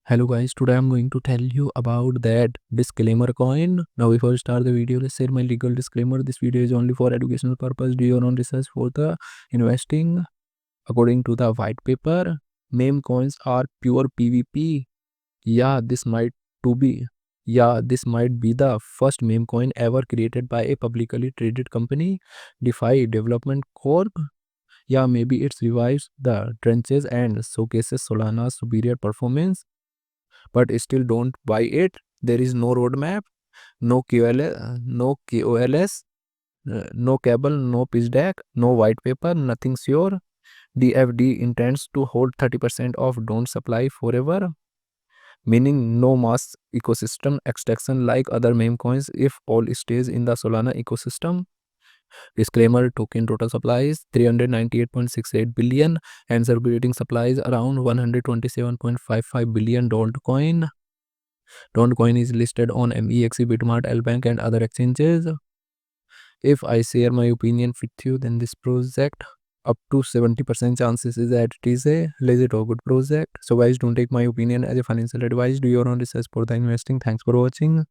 Hello guys, today I'm going to tell you about that disclaimer coin. Now before we start the video, let's share my legal disclaimer. This video is only for educational purpose. Do your own research for the investing. According to the white paper, meme coins are pure PvP. Yeah, this might to be. This might be the first meme coin ever created by a publicly traded company, DeFi Development Corp. Yeah, maybe it revives the trenches and showcases Solana's superior performance, but still don't buy it. There is no roadmap, no KOLs, no cable, no pitch deck, no white paper, nothing sure. DFD intends to hold 30% of don't supply forever, meaning no mass ecosystem extraction like other meme coins if all stays in the Solana ecosystem. Disclaimer: token total supply is 398.68 billion and circulating supply is around 127.55 billion Dogecoin. Dogecoin is listed on MEXC, Bitmart, Lbank and other exchanges. If I share my opinion with you, then this project up to 70% chances is that it is a legit or good project. So guys, don't take my opinion as a financial advice. Do your own research for the investing. Thanks for watching.